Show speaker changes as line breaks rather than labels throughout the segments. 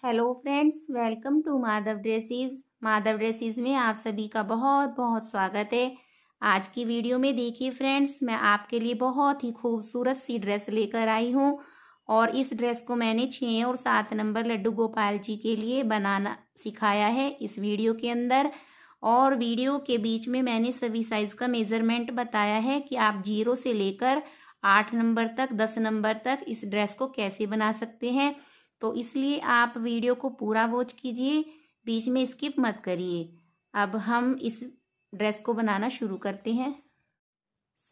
Hello friends, welcome to Madhav dresses. Madhav dresses में आप सभी का बहुत बहुत स्वागत है। आज की वीडियो में देखिए फ्रेंड्स, मैं आपके लिए बहुत ही खूबसूरत सी ड्रेस लेकर आई हूँ और इस ड्रेस को मैंने 6 और 7 नंबर लड्डू गोपाल जी के लिए बनाना सिखाया है इस वीडियो के अंदर। और वीडियो के बीच में मैंने सभी साइज का मेजरमेंट बताया है कि आप 0 से लेकर 8 नंबर तक 10 नंबर तक इस ड्रेस को कैसे बना सकते हैं। तो इसलिए आप वीडियो को पूरा वॉच कीजिए, बीच में स्किप मत करिए। अब हम इस ड्रेस को बनाना शुरू करते हैं।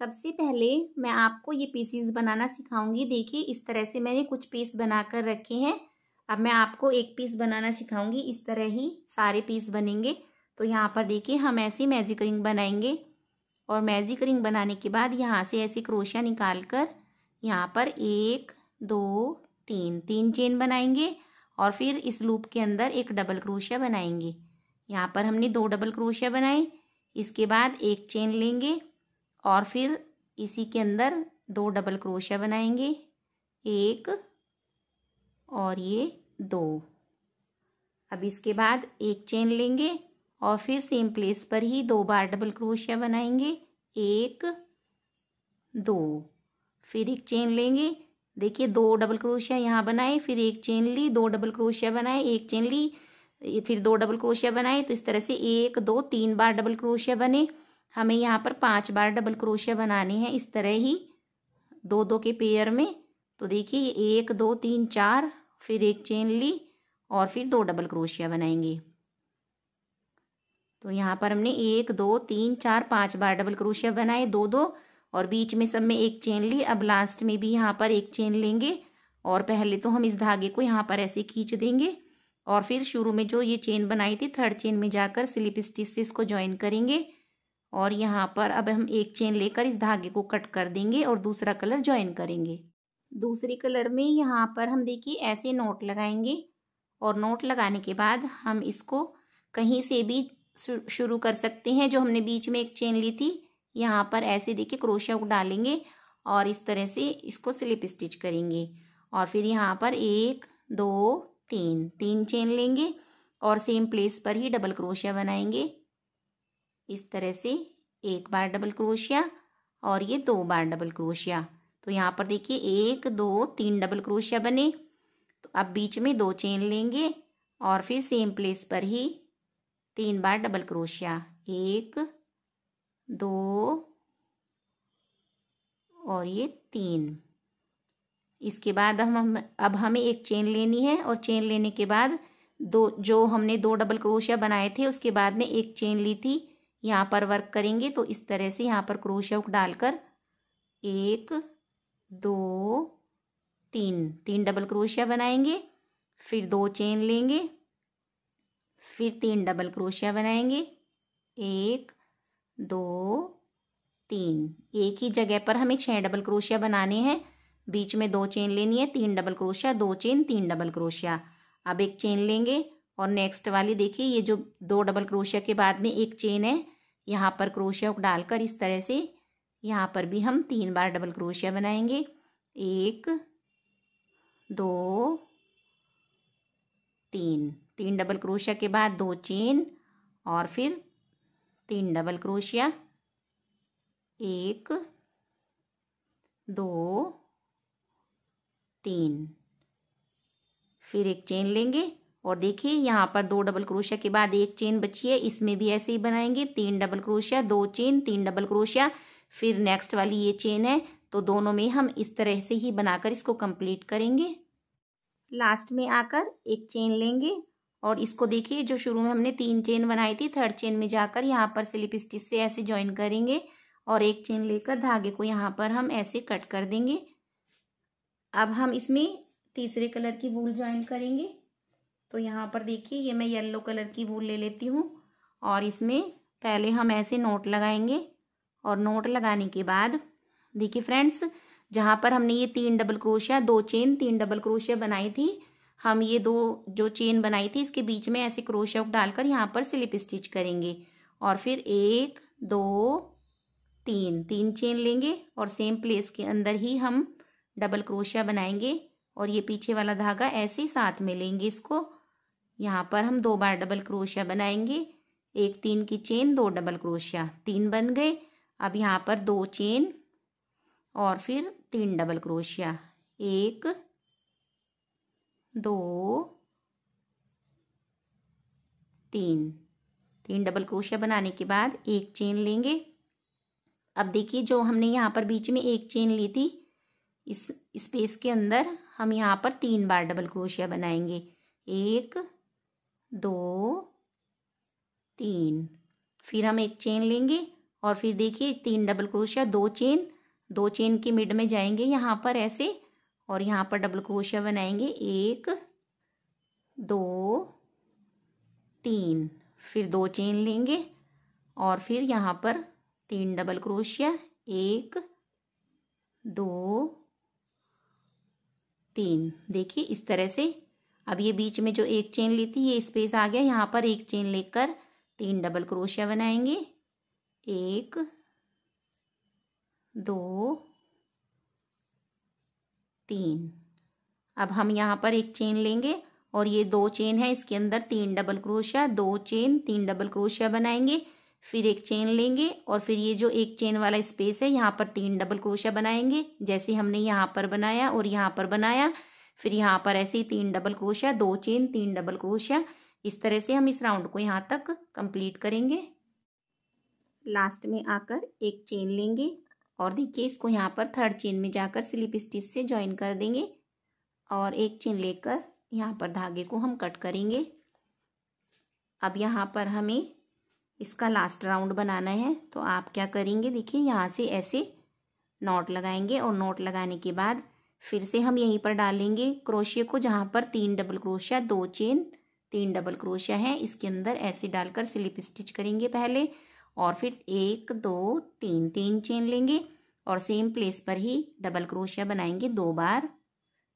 सबसे पहले मैं आपको ये पीसीज बनाना सिखाऊंगी। देखिए, इस तरह से मैंने कुछ पीस बनाकर रखे हैं। अब मैं आपको एक पीस बनाना सिखाऊंगी। इस तरह ही सारे पीस बनेंगे। तो यहाँ पर देखिए, हम ऐसे मैजिक रिंग बनाएंगे और मैजिक रिंग बनाने के बाद यहाँ से ऐसे क्रोशिया निकाल कर यहाँ पर 1 2 3 चेन बनाएंगे और फिर इस लूप के अंदर एक डबल क्रोशिया बनाएंगे। यहाँ पर हमने 2 डबल क्रोशिया बनाए। इसके बाद एक चेन लेंगे और फिर इसी के अंदर 2 डबल क्रोशिया बनाएंगे, 1 और ये 2। अब इसके बाद एक चेन लेंगे और फिर सेम प्लेस पर ही 2 बार डबल क्रोशिया बनाएंगे, 1 2। फिर एक चेन लेंगे। देखिए, 2 डबल क्रोशिया यहाँ बनाए, फिर एक चेन ली, 2 डबल क्रोशिया बनाए, एक चेन ली, फिर 2 डबल क्रोशिया बनाए। तो इस तरह से 1 2 3 बार डबल क्रोशिया बने। हमें यहाँ पर 5 बार डबल क्रोशिया बनाने हैं, इस तरह ही 2 2 के पेयर में। तो देखिए, 1 2 3 4, फिर एक चेन ली और फिर 2 डबल क्रोशिया बनाएंगे। तो यहाँ पर हमने 1 2 3 4 5 बार डबल क्रोशिया बनाए, 2 2, और बीच में सब में एक चेन ली। अब लास्ट में भी यहाँ पर एक चेन लेंगे और पहले तो हम इस धागे को यहाँ पर ऐसे खींच देंगे और फिर शुरू में जो ये चेन बनाई थी, 3rd चेन में जाकर स्लिप स्टिच से इसको ज्वाइन करेंगे। और यहाँ पर अब हम एक चेन लेकर इस धागे को कट कर देंगे और दूसरा कलर ज्वाइन करेंगे। दूसरी कलर में यहाँ पर हम देखिए ऐसे नोट लगाएंगे और नोट लगाने के बाद हम इसको कहीं से भी शुरू कर सकते हैं। जो हमने बीच में एक चेन ली थी, यहाँ पर ऐसे देखिए क्रोशिया को डालेंगे और इस तरह से इसको स्लिप स्टिच करेंगे और फिर यहाँ पर 1 2 3 चेन लेंगे और सेम प्लेस पर ही डबल क्रोशिया बनाएंगे। इस तरह से 1 बार डबल क्रोशिया और ये 2 बार डबल क्रोशिया। तो यहाँ पर देखिए 1 2 3 डबल क्रोशिया बने। तो अब बीच में 2 चेन लेंगे और फिर सेम प्लेस पर ही 3 बार डबल क्रोशिया, 1 2 और ये 3। इसके बाद अब हमें एक चेन लेनी है और चेन लेने के बाद जो हमने 2 डबल क्रोशिया बनाए थे उसके बाद में एक चेन ली थी, यहाँ पर वर्क करेंगे। तो इस तरह से यहाँ पर क्रोशिया को डालकर 1 2 3 डबल क्रोशिया बनाएंगे, फिर 2 चेन लेंगे, फिर 3 डबल क्रोशिया बनाएंगे, 1 2 3। एक ही जगह पर हमें 6 डबल क्रोशिया बनाने हैं। बीच में 2 चेन लेनी है, 3 double crochet, 2 chain, 3 double crochet. अब एक चेन लेंगे और नेक्स्ट वाली देखिए, ये जो 2 डबल क्रोशिया के बाद में एक चेन है, यहाँ पर क्रोशिया को डालकर इस तरह से यहाँ पर भी हम 3 बार डबल क्रोशिया बनाएंगे, 1 2 3 डबल क्रोशिया के बाद 2 चेन और फिर 3 डबल क्रोशिया, 1 2 3। फिर एक चेन लेंगे और देखिए यहाँ पर 2 डबल क्रोशिया के बाद एक चेन बची है, इसमें भी ऐसे ही बनाएंगे, 3 double crochet, 2 chain, 3 double crochet, फिर नेक्स्ट वाली ये चेन है। तो दोनों में हम इस तरह से ही बनाकर इसको कंप्लीट करेंगे। लास्ट में आकर एक चेन लेंगे और इसको देखिए, जो शुरू में हमने 3 चेन बनाई थी, 3rd चेन में जाकर यहाँ पर स्लिप स्टिच से ऐसे ज्वाइन करेंगे और एक चेन लेकर धागे को यहाँ पर हम ऐसे कट कर देंगे। अब हम इसमें तीसरे कलर की वूल ज्वाइन करेंगे। तो यहाँ पर देखिए, ये मैं येलो कलर की वूल ले लेती हूँ और इसमें पहले हम ऐसे नोट लगाएंगे और नोट लगाने के बाद देखिए फ्रेंड्स, जहाँ पर हमने ये 3 double crochet, 2 chain, 3 double crochet बनाई थी, हम ये 2 जो चेन बनाई थी इसके बीच में ऐसे क्रोशिया डालकर यहाँ पर स्लिप स्टिच करेंगे और फिर 1 2 3 चेन लेंगे और सेम प्लेस के अंदर ही हम डबल क्रोशिया बनाएंगे और ये पीछे वाला धागा ऐसे ही साथ में लेंगे इसको यहाँ पर हम 2 बार डबल क्रोशिया बनाएंगे। एक 3 की चेन, 2 डबल क्रोशिया, 3 बन गए। अब यहाँ पर 2 चेन और फिर 3 डबल क्रोशिया, 1 2 3 डबल क्रोशिया बनाने के बाद एक चेन लेंगे। अब देखिए जो हमने यहाँ पर बीच में एक चेन ली थी, इस स्पेस के अंदर हम यहाँ पर 3 बार डबल क्रोशिया बनाएंगे। 1 2 3, फिर हम एक चेन लेंगे और फिर देखिए 3 डबल क्रोशिया, 2 चेन के मिड में जाएंगे यहाँ पर ऐसे, और यहाँ पर डबल क्रोशिया बनाएंगे। 1 2 3, फिर 2 चेन लेंगे और फिर यहाँ पर 3 डबल क्रोशिया, 1 2 3। देखिए इस तरह से। अब ये बीच में जो एक चेन ली थी ये स्पेस आ गया, यहाँ पर एक चेन लेकर 3 डबल क्रोशिया बनाएंगे। 1 2 3। अब हम यहाँ पर एक चेन लेंगे और ये 2 चेन है, इसके अंदर 3 double crochet, 2 chain, 3 double crochet बनाएंगे। फिर एक चेन लेंगे और फिर ये जो एक चेन वाला स्पेस है यहाँ पर 3 डबल क्रोशिया बनाएंगे, जैसे हमने यहाँ पर बनाया और यहाँ पर बनाया। फिर यहाँ पर ऐसे ही 3 double crochet, 2 chain, 3 double crochet. इस तरह से हम इस राउंड को यहाँ तक कंप्लीट करेंगे। लास्ट में आकर एक चेन लेंगे और देखिए इसको यहाँ पर 3rd चेन में जाकर स्लिप स्टिच से ज्वाइन कर देंगे और एक चेन लेकर यहाँ पर धागे को हम कट करेंगे। अब यहाँ पर हमें इसका लास्ट राउंड बनाना है, तो आप क्या करेंगे, देखिए यहाँ से ऐसे नॉट लगाएंगे और नॉट लगाने के बाद फिर से हम यहीं पर डालेंगे क्रोशिया को, जहाँ पर 3 double crochet, 2 chain, 3 double crochet है, इसके अंदर ऐसे डालकर स्लिप स्टिच करेंगे पहले और फिर 1 2 3 चेन लेंगे और सेम प्लेस पर ही डबल क्रोशिया बनाएंगे 2 बार।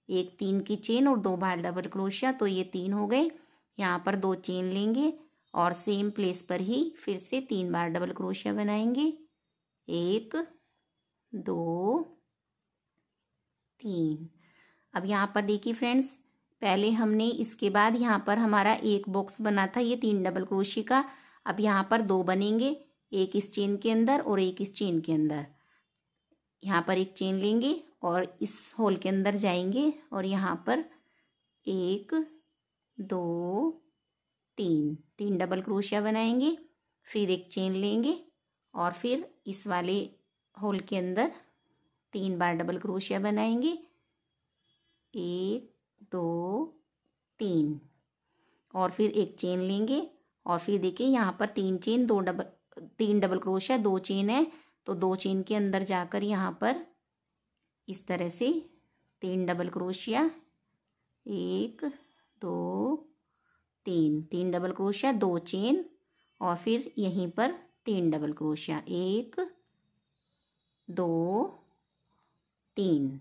एक 3 की चेन और 2 बार डबल क्रोशिया, तो ये 3 हो गए। यहाँ पर 2 चेन लेंगे और सेम प्लेस पर ही फिर से 3 बार डबल क्रोशिया बनाएंगे। 1 2 3। अब यहाँ पर देखिए फ्रेंड्स, पहले हमने इसके बाद यहाँ पर हमारा एक बॉक्स बना था ये 3 डबल क्रोशिया का। अब यहाँ पर 2 बनेंगे, एक इस चेन के अंदर और एक इस चेन के अंदर। यहाँ पर एक चेन लेंगे और इस होल के अंदर जाएंगे और यहाँ पर 1 2 3 डबल क्रोशिया बनाएंगे। फिर एक चेन लेंगे और फिर इस वाले होल के अंदर 3 बार डबल क्रोशिया बनाएंगे। 1 2 3 और फिर एक चेन लेंगे और फिर देखिए यहाँ पर 3 चेन, 3 डबल क्रोशिया, 2 चेन है, तो 2 चेन के अंदर जाकर यहाँ पर इस तरह से 3 double crochet, 1 2 3 double crochet, 2 chain और फिर यहीं पर 3 डबल क्रोशिया, 1 2 3।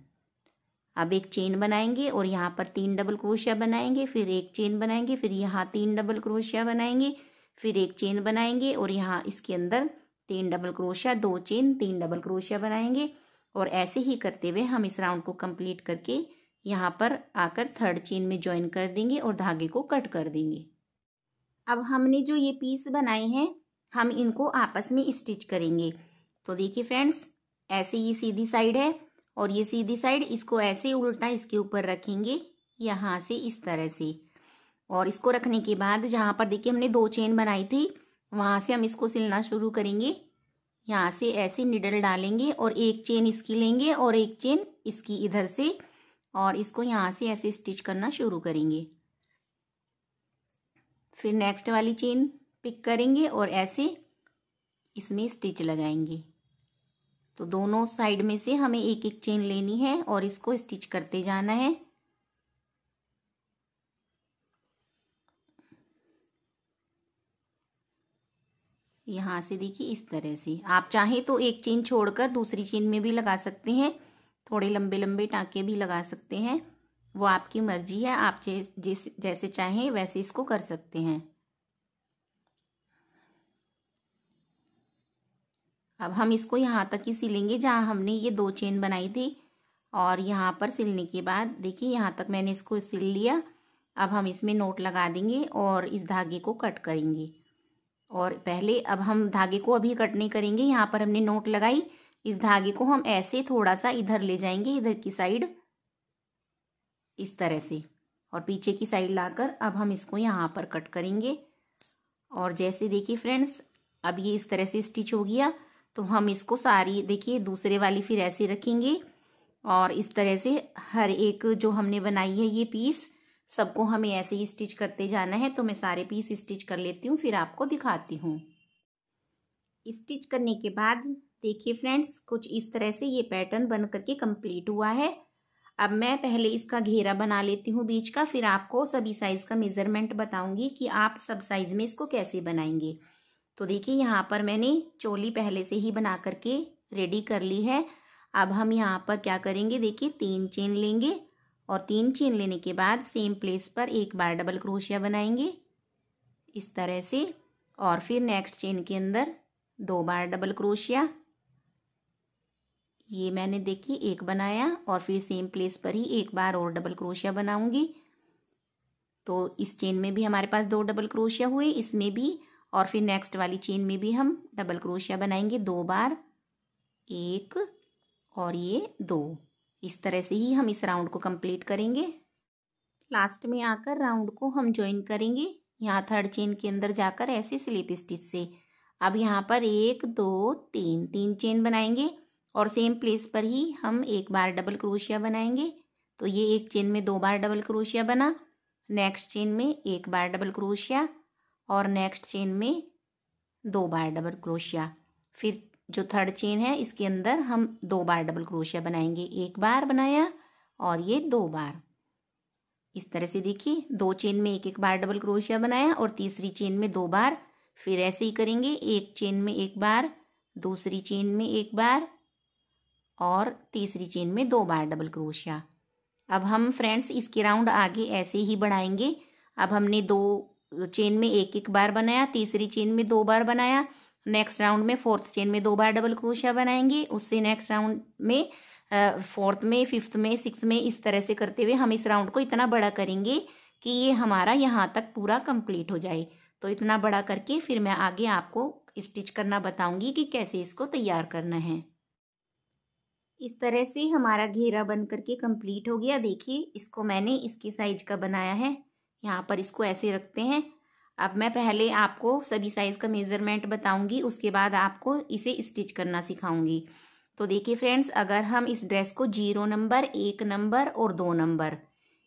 अब एक चेन बनाएंगे और यहाँ पर 3 डबल क्रोशिया बनाएंगे, फिर एक चेन बनाएंगे, फिर यहाँ 3 डबल क्रोशिया बनाएंगे, फिर एक चेन बनाएंगे और यहाँ इसके अंदर 3 double crochet, 2 chain, 3 double crochet बनाएंगे। और ऐसे ही करते हुए हम इस राउंड को कंप्लीट करके यहाँ पर आकर 3rd चेन में ज्वाइन कर देंगे और धागे को कट कर देंगे। अब हमने जो ये पीस बनाए हैं हम इनको आपस में स्टिच करेंगे। तो देखिए फ्रेंड्स, ऐसे ये सीधी साइड है और ये सीधी साइड, इसको ऐसे उल्टा इसके ऊपर रखेंगे यहाँ से इस तरह से। और इसको रखने के बाद जहाँ पर देखिए हमने 2 चेन बनाई थी वहाँ से हम इसको सिलना शुरू करेंगे। यहाँ से ऐसे निडल डालेंगे और एक चेन इसकी लेंगे और एक चेन इसकी इधर से, और इसको यहाँ से ऐसे स्टिच करना शुरू करेंगे। फिर नेक्स्ट वाली चेन पिक करेंगे और ऐसे इसमें स्टिच लगाएंगे। तो दोनों साइड में से हमें एक एक चेन लेनी है और इसको स्टिच करते जाना है। यहाँ से देखिए इस तरह से, आप चाहें तो एक चेन छोड़कर दूसरी चेन में भी लगा सकते हैं, थोड़े लंबे लंबे टाँके भी लगा सकते हैं, वो आपकी मर्जी है, आप जैसे चाहें वैसे इसको कर सकते हैं। अब हम इसको यहाँ तक ही सिलेंगे जहाँ हमने ये 2 चेन बनाई थी, और यहाँ पर सिलने के बाद देखिए यहाँ तक मैंने इसको सिल लिया। अब हम इसमें नोट लगा देंगे और इस धागे को कट करेंगे। और पहले अब हम धागे को अभी कट नहीं करेंगे, यहाँ पर हमने नोट लगाई, इस धागे को हम ऐसे थोड़ा सा इधर ले जाएंगे, इधर की साइड इस तरह से, और पीछे की साइड लाकर अब हम इसको यहाँ पर कट करेंगे। और जैसे देखिए फ्रेंड्स, अब ये इस तरह से स्टिच हो गया। तो हम इसको सारी देखिए दूसरे वाली फिर ऐसे रखेंगे और इस तरह से हर एक जो हमने बनाई है ये पीस सबको हमें ऐसे ही स्टिच करते जाना है। तो मैं सारे पीस स्टिच कर लेती हूँ, फिर आपको दिखाती हूँ। स्टिच करने के बाद देखिए फ्रेंड्स, कुछ इस तरह से ये पैटर्न बन करके कंप्लीट हुआ है। अब मैं पहले इसका घेरा बना लेती हूँ बीच का, फिर आपको सभी साइज का मेजरमेंट बताऊंगी कि आप सब साइज में इसको कैसे बनाएंगे। तो देखिए यहाँ पर मैंने चोली पहले से ही बना करके रेडी कर ली है। अब हम यहाँ पर क्या करेंगे, देखिए 3 चेन लेंगे और 3 चेन लेने के बाद सेम प्लेस पर एक बार डबल क्रोशिया बनाएंगे इस तरह से, और फिर नेक्स्ट चेन के अंदर 2 बार डबल क्रोशिया। ये मैंने देखिए एक बनाया और फिर सेम प्लेस पर ही एक बार और डबल क्रोशिया बनाऊंगी। तो इस चेन में भी हमारे पास 2 डबल क्रोशिया हुए, इसमें भी, और फिर नेक्स्ट वाली चेन में भी हम डबल क्रोशिया बनाएंगे 2 बार, 1 और ये 2। इस तरह से ही हम इस राउंड को कंप्लीट करेंगे। लास्ट में आकर राउंड को हम ज्वाइन करेंगे यहाँ 3rd चेन के अंदर जाकर ऐसे स्लिप स्टिच से। अब यहाँ पर 1 2 3 चेन बनाएंगे और सेम प्लेस पर ही हम एक बार डबल क्रोशिया बनाएंगे। तो ये एक चेन में 2 बार डबल क्रोशिया बना, नेक्स्ट चेन में एक बार डबल क्रोशिया और नेक्स्ट चेन में 2 बार डबल क्रोशिया। फिर जो 3rd चेन है इसके अंदर हम 2 बार डबल क्रोशिया बनाएंगे, एक बार बनाया और ये 2 बार। इस तरह से देखिए 2 चेन में एक बार डबल क्रोशिया बनाया और तीसरी चेन में 2 बार। फिर ऐसे ही करेंगे, एक चेन में एक बार, दूसरी चेन में एक बार और तीसरी चेन में 2 बार डबल क्रोशिया। अब हम फ्रेंड्स इसके राउंड आगे ऐसे ही बढ़ाएंगे। अब हमने 2 चेन में एक बार बनाया, तीसरी चेन में 2 बार बनाया, नेक्स्ट राउंड में 4th चेन में 2 बार डबल क्रोशिया बनाएंगे, उससे नेक्स्ट राउंड में 4th में, 5th में, 6th में, इस तरह से करते हुए हम इस राउंड को इतना बड़ा करेंगे कि ये हमारा यहाँ तक पूरा कंप्लीट हो जाए। तो इतना बड़ा करके फिर मैं आगे आपको स्टिच करना बताऊंगी कि कैसे इसको तैयार करना है। इस तरह से हमारा घेरा बन करके कंप्लीट हो गया। देखिए इसको मैंने इसके साइज का बनाया है, यहाँ पर इसको ऐसे रखते हैं। अब मैं पहले आपको सभी साइज का मेजरमेंट बताऊंगी, उसके बाद आपको इसे स्टिच करना सिखाऊंगी। तो देखिए फ्रेंड्स, अगर हम इस ड्रेस को 0 नंबर, 1 नंबर और 2 नंबर,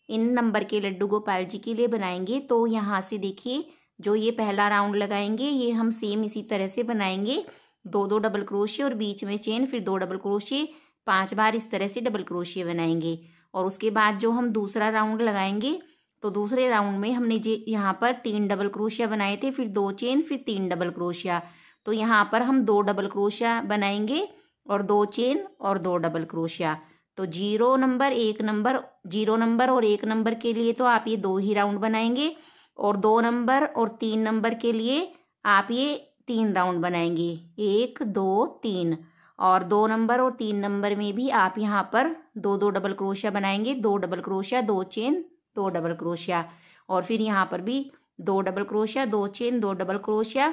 इन नंबर के लड्डू गोपाल जी के लिए बनाएंगे, तो यहाँ से देखिए जो ये पहला राउंड लगाएंगे ये हम सेम इसी तरह से बनाएंगे, 2 डबल क्रोशिया और बीच में चेन, फिर 2 डबल क्रोशिया, 5 बार इस तरह से डबल क्रोशिया बनाएंगे। और उसके बाद जो हम दूसरा राउंड लगाएंगे, तो दूसरे राउंड में हमने यहाँ पर 3 डबल क्रोशिया बनाए थे, फिर 2 चेन, फिर 3 डबल क्रोशिया। तो यहाँ पर हम 2 डबल क्रोशिया बनाएंगे और 2 चेन और 2 डबल क्रोशिया। तो 0 नंबर, 1 नंबर, 0 नंबर और 1 नंबर के लिए तो आप ये 2 ही राउंड बनाएंगे, और 2 नंबर और 3 नंबर के लिए आप ये 3 राउंड बनाएंगे, 1 2 3। और 2 नंबर और 3 नंबर में भी आप यहाँ पर 2 डबल क्रोशिया बनाएंगे, 2 double crochet, 2 chain, 2 double crochet. और फिर यहाँ पर भी 2 double crochet, 2 chain, 2 double crochet.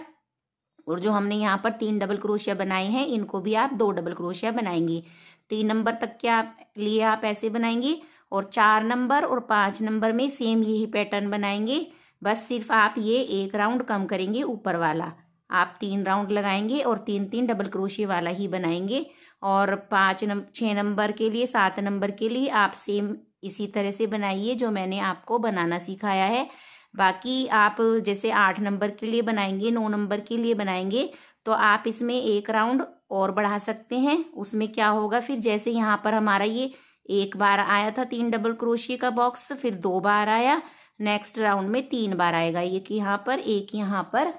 और जो हमने यहाँ पर 3 डबल क्रोशिया बनाए हैं इनको भी आप 2 डबल क्रोशिया बनाएंगे। 3 नंबर तक के लिए आप ऐसे बनाएंगे, और 4 नंबर और 5 नंबर में सेम यही पैटर्न बनाएंगे। बस सिर्फ आप ये एक राउंड कम करेंगे, ऊपर वाला आप 3 राउंड लगाएंगे और 3 डबल क्रोशिया वाला ही बनाएंगे। और 6 नंबर के लिए, 7 नंबर के लिए आप सेम इसी तरह से बनाइए जो मैंने आपको बनाना सिखाया है। बाकी आप जैसे 8 नंबर के लिए बनाएंगे, 9 नंबर के लिए बनाएंगे, तो आप इसमें एक राउंड और बढ़ा सकते हैं। उसमें क्या होगा, फिर जैसे यहाँ पर हमारा ये एक बार आया था 3 डबल क्रोशिया का बॉक्स, फिर 2 बार आया, नेक्स्ट राउंड में 3 बार आएगा, एक यहाँ पर, एक यहाँ पर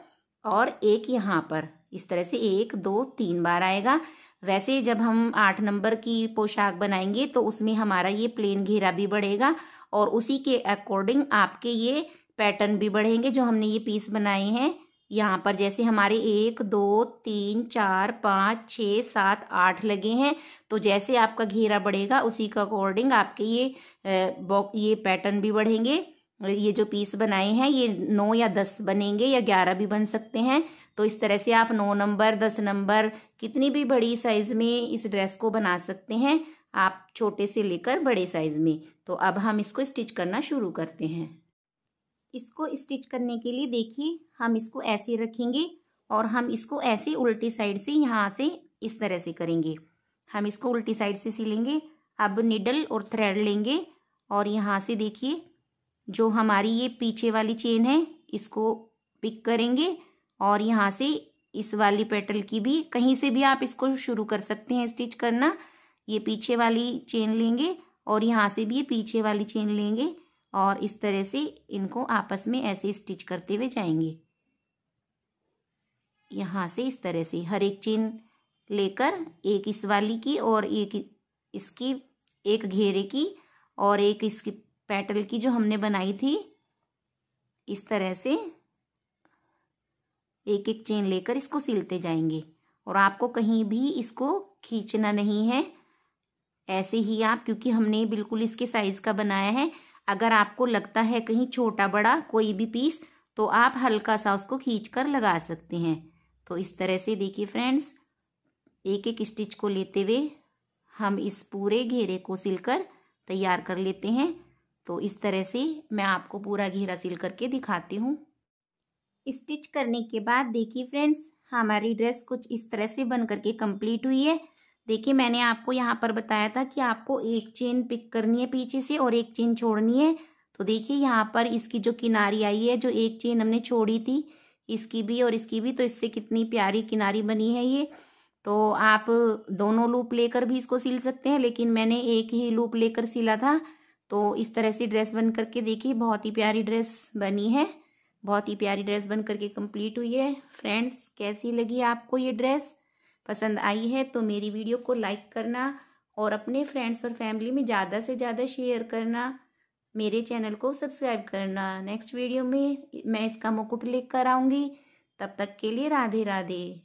और एक यहाँ पर, इस तरह से 1 2 3 बार आएगा। वैसे जब हम 8 नंबर की पोशाक बनाएंगे तो उसमें हमारा ये प्लेन घेरा भी बढ़ेगा और उसी के अकॉर्डिंग आपके ये पैटर्न भी बढ़ेंगे जो हमने ये पीस बनाए हैं। यहाँ पर जैसे हमारे 1 2 3 4 5 6 7 8 लगे हैं, तो जैसे आपका घेरा बढ़ेगा उसी के अकॉर्डिंग आपके ये पैटर्न भी बढ़ेंगे। ये जो पीस बनाए हैं ये 9 या 10 बनेंगे या 11 भी बन सकते हैं। तो इस तरह से आप 9 नंबर 10 नंबर कितनी भी बड़ी साइज में इस ड्रेस को बना सकते हैं, आप छोटे से लेकर बड़े साइज में। तो अब हम इसको स्टिच करना शुरू करते हैं। इसको स्टिच करने के लिए देखिए हम इसको ऐसे रखेंगे और हम इसको ऐसे उल्टी साइड से यहाँ से इस तरह से करेंगे। हम इसको उल्टी साइड से सिलेंगे। अब निडल और थ्रेड लेंगे और यहाँ से देखिए जो हमारी ये पीछे वाली चेन है इसको पिक करेंगे और यहाँ से इस वाली पेटल की भी कहीं से भी आप इसको शुरू कर सकते हैं स्टिच करना। ये पीछे वाली चेन लेंगे और यहाँ से भी ये पीछे वाली चेन लेंगे और इस तरह से इनको आपस में ऐसे स्टिच करते हुए जाएंगे। यहाँ से इस तरह से हर एक चेन लेकर एक इस वाली की और एक इसकी, एक घेरे की और एक इसकी पेटल की जो हमने बनाई थी, इस तरह से एक एक चेन लेकर इसको सिलते जाएंगे। और आपको कहीं भी इसको खींचना नहीं है, ऐसे ही आप, क्योंकि हमने बिल्कुल इसके साइज का बनाया है। अगर आपको लगता है कहीं छोटा बड़ा कोई भी पीस तो आप हल्का सा उसको खींचकर लगा सकते हैं। तो इस तरह से देखिए फ्रेंड्स, एक एक स्टिच को लेते हुए हम इस पूरे घेरे को सिलकर तैयार कर लेते हैं। तो इस तरह से मैं आपको पूरा घेरा सिल करके दिखाती हूँ। स्टिच करने के बाद देखिए फ्रेंड्स, हमारी ड्रेस कुछ इस तरह से बन करके कंप्लीट हुई है। देखिए मैंने आपको यहाँ पर बताया था कि आपको एक चेन पिक करनी है पीछे से और एक चेन छोड़नी है। तो देखिए यहाँ पर इसकी जो किनारी आई है, जो एक चेन हमने छोड़ी थी, इसकी भी और इसकी भी, तो इससे कितनी प्यारी किनारी बनी है ये। तो आप दोनों लूप लेकर भी इसको सिल सकते हैं, लेकिन मैंने एक ही लूप लेकर सिला था। तो इस तरह से ड्रेस बन करके देखिए बहुत ही प्यारी ड्रेस बनी है, बहुत ही प्यारी ड्रेस बन करके कंप्लीट हुई है। फ्रेंड्स, कैसी लगी आपको ये ड्रेस? पसंद आई है तो मेरी वीडियो को लाइक करना और अपने फ्रेंड्स और फैमिली में ज़्यादा से ज़्यादा शेयर करना, मेरे चैनल को सब्सक्राइब करना। नेक्स्ट वीडियो में मैं इसका मुकुट लेकर आऊँगी। तब तक के लिए राधे राधे।